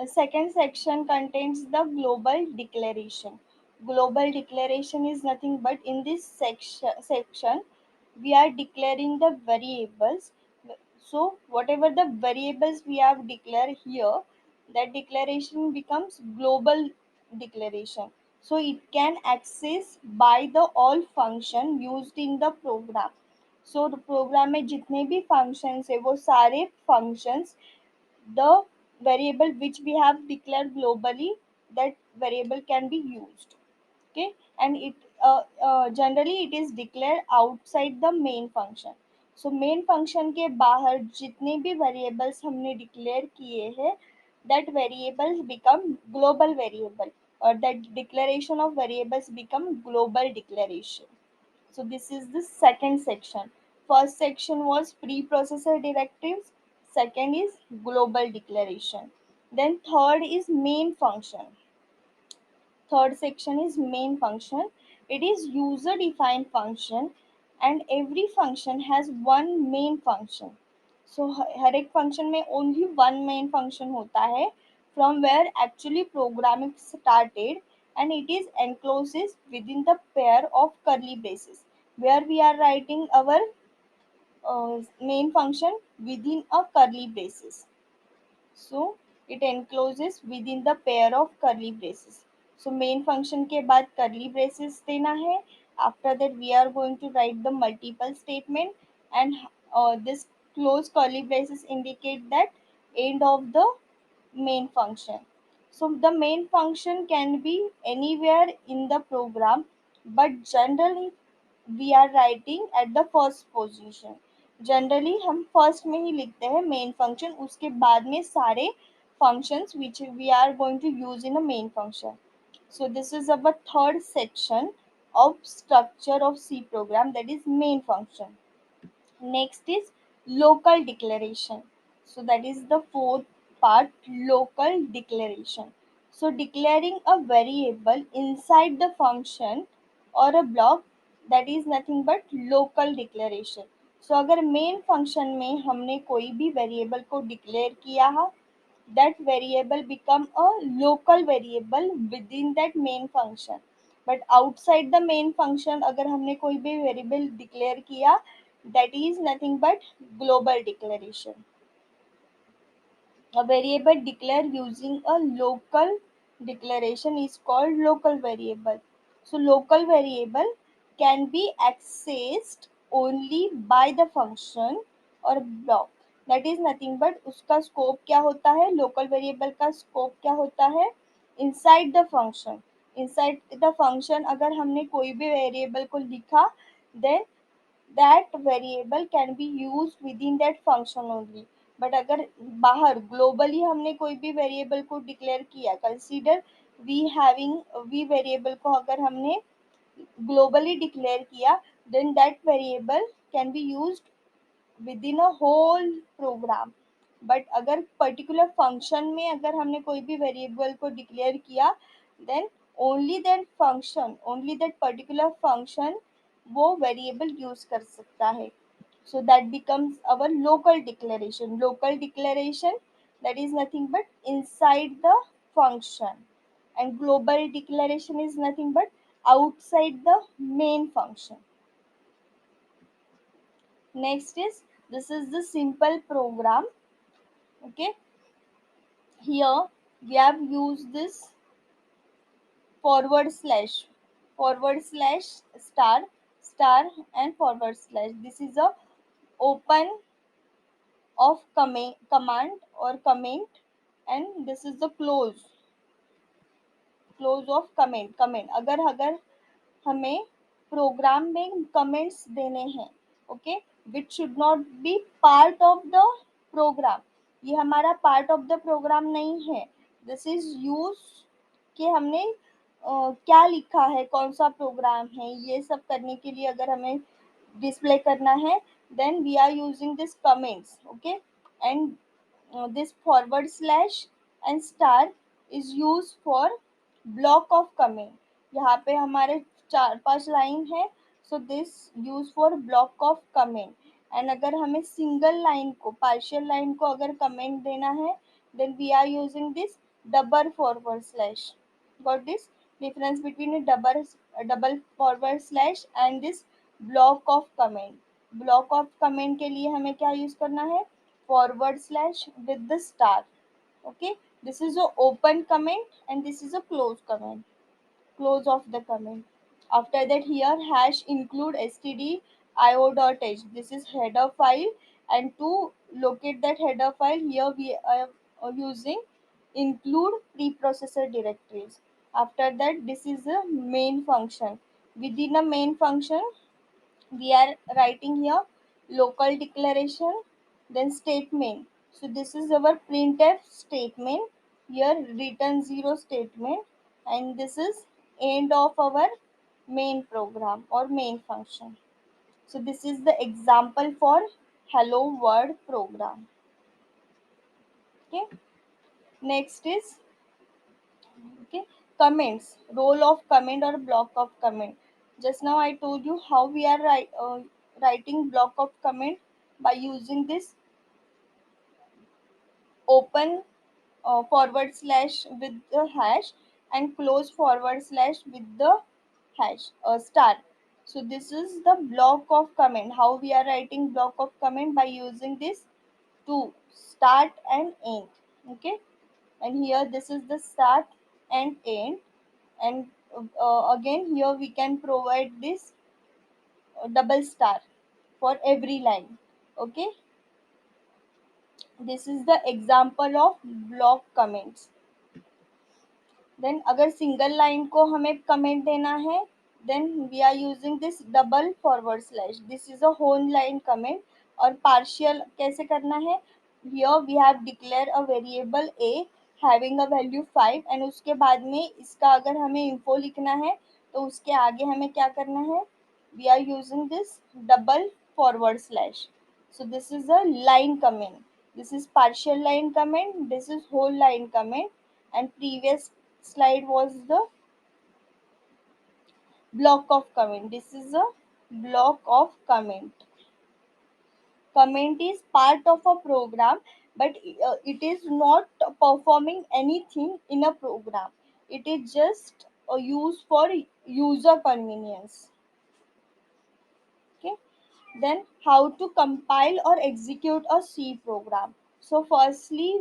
Second section contains the global declaration. Global declaration is nothing but in this section we are declaring the variables. So whatever the variables we have declared here, that declaration becomes global declaration. So it can access by the all function used in the program. So the program में जितने भी functions है वो सारे functions, the variable which we have declared globally, that variable can be used. Okay, and it generally it is declared outside the main function. So main function के बाहर जितने भी variables हमने declare किए हैं, that variables become global variable, or that declaration of variables become global declaration. So this is the second section. First section was preprocessor directives. Second is global declaration. Then third is main function. Third section is main function. It is user defined function, and every function has one main function. So हर एक function में only one main function होता है, from where actually programming started, and it is encloses within the pair of curly braces where we are writing our main function within a curly braces. So it encloses within the pair of curly braces. So main function के बाद curly braces देना है. After that we are going to write the multiple statement, and this close curly braces indicate that end of the main function. So the main function can be anywhere in the program, but generally we are writing at the first position. Generally हम first में ही लिखते हैं main function, उसके बाद में सारे functions which we are going to use in a main function. So this is our third section of structure of C program, that is main function. Next is local declaration. So that is the fourth part, local declaration. So declaring a variable inside the function or a block, that is nothing but local declaration. So अगर main function में हमने कोई भी variable को declare किया है, that variable become a local variable within that main function. But outside the main function अगर हमने कोई भी variable declare किया, that is nothing but global declaration. A variable declared using a local declaration is called local variable. So local variable can be accessed only by the function or block. That is nothing but उसका scope क्या होता है, local variable का scope क्या होता है, inside the function. Inside the function अगर हमने कोई भी variable को लिखा, then that variable can be used within that function only. But अगर बाहर ग्लोबली हमने कोई भी वेरिएबल को डिक्लेयर किया, consider we having we variable को अगर हमने ग्लोबली डिक्लेयर किया, then that variable can be used within a whole program. But अगर पर्टिकुलर फंक्शन में अगर हमने कोई भी वेरिएबल को डिक्लेयर किया, then only that particular function वो वेरिएबल यूज कर सकता है. So that becomes our local declaration. Local declaration, that is nothing but inside the function, and global declaration is nothing but outside the main function. Next is, this is the simple program. Okay, here we have used this forward slash, forward slash, star, star, and forward slash. This is a open of command or comment, and this is the close of comment. अगर अगर हमें programme में comments देने हैं, okay, which should not be part of the program. ये हमारा part of the programme नहीं है. दिस इज यूज कि हमने क्या लिखा है, कौन सा प्रोग्राम है, ये सब करने के लिए अगर हमें डिस्प्ले करना है, then we are using this comments. Okay, and this forward slash and star is used for block of comment. यहाँ पे हमारे 4-5 लाइन है, so this use for block of comment. and अगर हमें सिंगल लाइन को, partial line को अगर comment देना है, then we are using this double forward slash. Got this difference between a double forward slash and this block of comment. Block of comment के लिए हमें क्या यूज करना है, forward slash with the star. Okay, this is a open comment and this is a close comment, close of the comment. After that, here hash include stdio.h. This is header file, and to locate that header file, here we are using include preprocessor directories. After that, this is a main function. Within a main function, we are writing here local declaration, then statement. So this is our printf statement, here return 0 statement, and this is end of our main program or main function. So this is the example for hello world program. Okay, next is, okay, comments, role of comment or block of comment. Just now I told you how we are writing block of comment by using this open forward slash with the hash and close forward slash with the hash star. So this is the block of comment, how we are writing block of comment by using this to start and end. Okay, and here this is the start and end, and again here we can provide this double star for every line. Okay, this is the example of block comments. Then अगर single line को हमें comment देना है, then we are using this double forward slash. This is a whole line comment. और partial कैसे करना है, here we have declare a variable A having a value 5, and उसके बाद में इसका अगर हमें इन्फो लिखना है तो उसके आगे हमें क्या करना है, we are using this double forward slash. So this is a line comment. This is partial line comment. This is whole line comment. And previous slide was the block of comment. This is a block of comment. Comment is part of a program, but it is not performing anything in a program. It is just used for user convenience. Okay. Then how to compile or execute a C program. So firstly,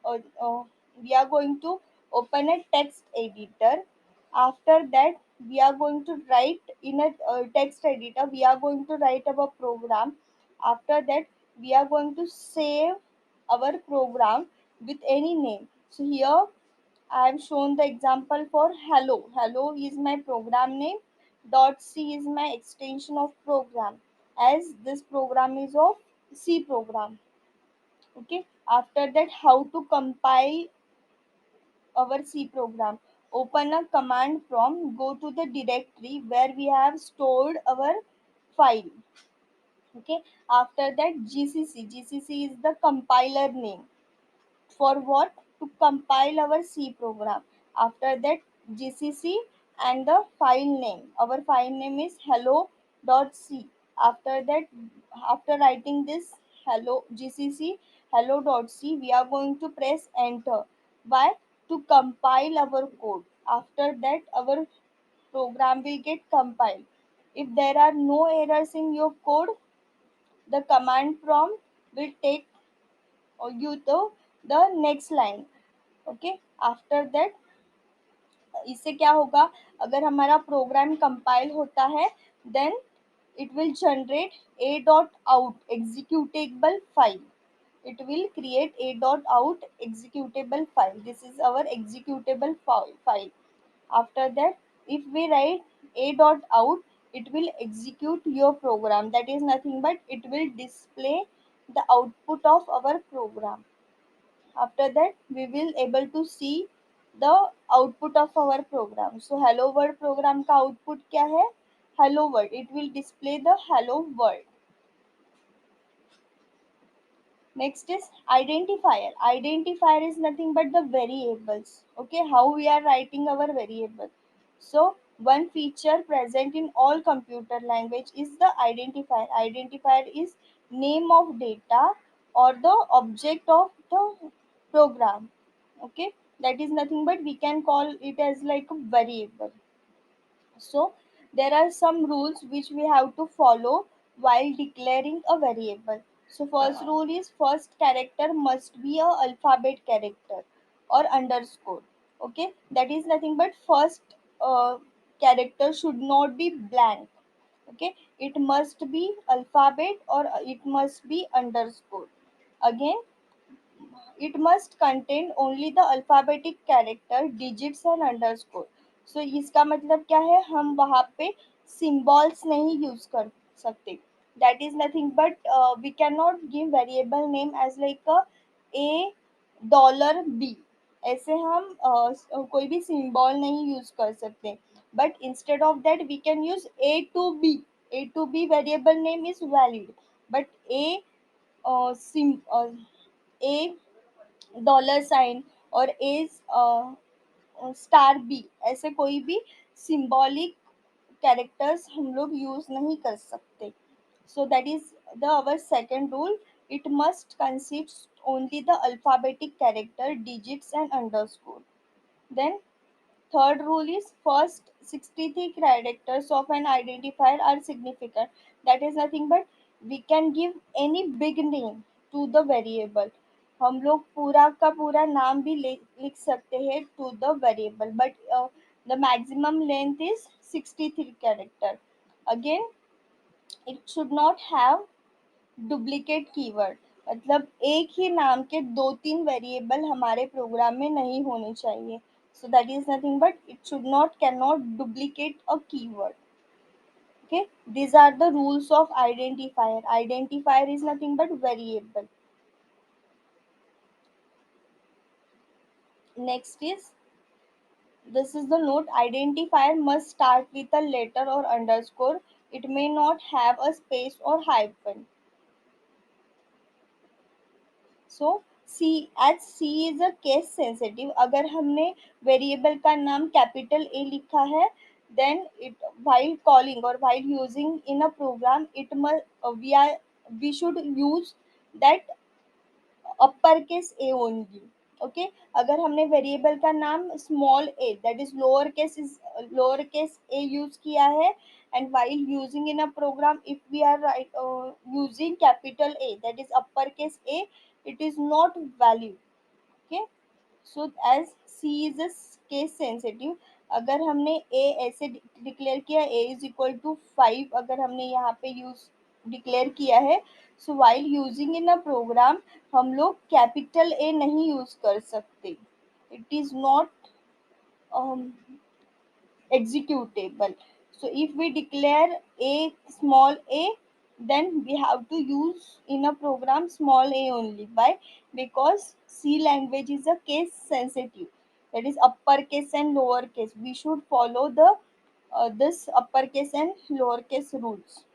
uh, uh, we are going to open a text editor. After that, we are going to write in a text editor. We are going to write our program. After that, we are going to save our program with any name. So here I have shown the example for hello. Hello is my program name. Dot C is my extension of program, as this program is of C program. Okay. After that, how to compile our C program. Open a command prompt, go to the directory where we have stored our file. Okay. After that, GCC is the compiler name. For what? To compile our C program. After that, GCC and the file name. Our file name is hello.c. After that, after writing this hello GCC hello.c, we are going to press enter. Why? To compile our code. After that, our program will get compiled. If there are no errors in your code, the command prompt will take you to the next line. Okay. After that, इससे क्या होगा, अगर हमारा program compile होता है, then it will generate a dot out executable file. It will create a dot out executable file. This is our executable file. After that, if we write a dot out, it will execute your program. That is nothing but it will display the output of our program. After that, we will able to see the output of our program. So hello world program का output क्या है, hello world. It will display the hello world. Next is identifier. Identifier is nothing but the variables. Okay, how we are writing our variable. So one feature present in all computer language is the identifier. Identifier is name of data or the object of the program. Okay, that is nothing but we can call it as like a variable. So there are some rules which we have to follow while declaring a variable. So first rule is first character must be a alphabet character or underscore. Okay, that is nothing but first character should not be blank. Okay, it must be alphabet or it must be underscore. Again, it must contain only the alphabetic character digits and underscore. So इसका मतलब क्या है, हम वहाँ पे symbols नहीं use कर सकते. That is nothing but we cannot give variable name as like a $b. ऐसे हम कोई भी symbol नहीं use कर सकते. But instead of that we can use a to b. A to b variable name is valid. But a dollar sign और A star B, ऐसे कोई भी सिंबॉलिक कैरेक्टर्स हम लोग यूज नहीं कर सकते. So that is the our second rule. It must consist only the alphabetic character digits and underscore. Then third rule is first 63 characters of an identifier are significant. That is nothing but we can give any big name to the variable. हम लोग पूरा का पूरा नाम भी लिख सकते हैं to the variable, but the maximum length is 63 character. Again, it should not have duplicate keyword. मतलब एक ही नाम के दो तीन वेरिएबल हमारे प्रोग्राम में नहीं होने चाहिए. सो that is nothing but it should not can not duplicate a keyword. Okay, these are the rules of identifier. Identifier is nothing but variable. Next is, this is the note: identifier must start with a letter or underscore. It may not have a space or hyphen. So C, as C is a case sensitive, अगर हमने variable का नाम capital A लिखा है, then it while calling or while using in a program it must we should use that upper case A only. Okay, अगर हमने variable का नाम small A that is lower case A use किया है, and while using in a program if we are using capital A that is upper case A, it is not valid. Okay, so as C is a case sensitive, अगर हमने ए ऐसे declare किया ए is equal to 5, अगर हमने यहाँ पे use declare किया है, so while using in a program हम लोग कैपिटल ए नहीं यूज कर सकते. It is not executable. So if we declare a small a, then we have to use in a program small a only. Why? Because C language is a case sensitive. That is uppercase and lowercase. We should follow the this uppercase and lowercase rules.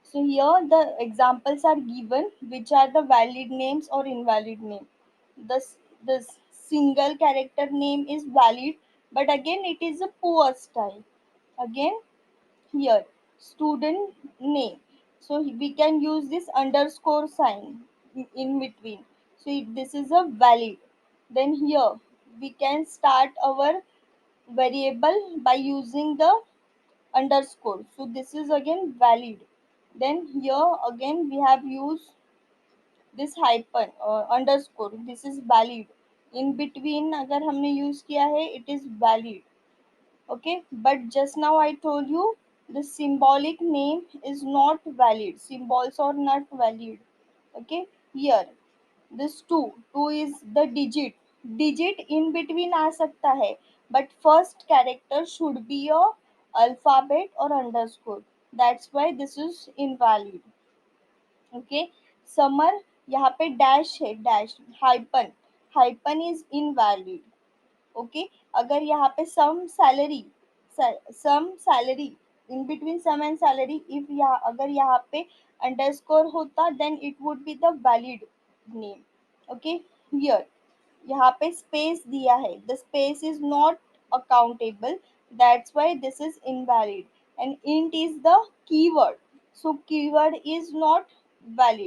So here the examples are given, which are the valid names or invalid name. This single character name is valid, but again it is a poor style. Again here student name. So we can use this underscore sign in between. So this is a valid. Then here we can start our variable by using the underscore. So this is again valid. Then here again we have used this hyphen underscore. This is valid. In between अगर हमने use किया है, it is valid. Okay, but just now I told you the symbolic name is not valid. Symbols are not valid. Okay, here this two is the digit in between आ सकता है, but first character should be a alphabet or underscore. That's why this is invalid. Okay, समर यहाँ पे dash है, dash hyphen, hyphen is invalid. Okay, अगर यहाँ पे sum salary in between sum and salary, if यहाँ अगर यहाँ पे अंडरस्कोर होता then it would be the valid name. Okay, here यहाँ पे स्पेस दिया है, the space is not accountable, that's why this is invalid. And int is the keyword, so keyword is not valid.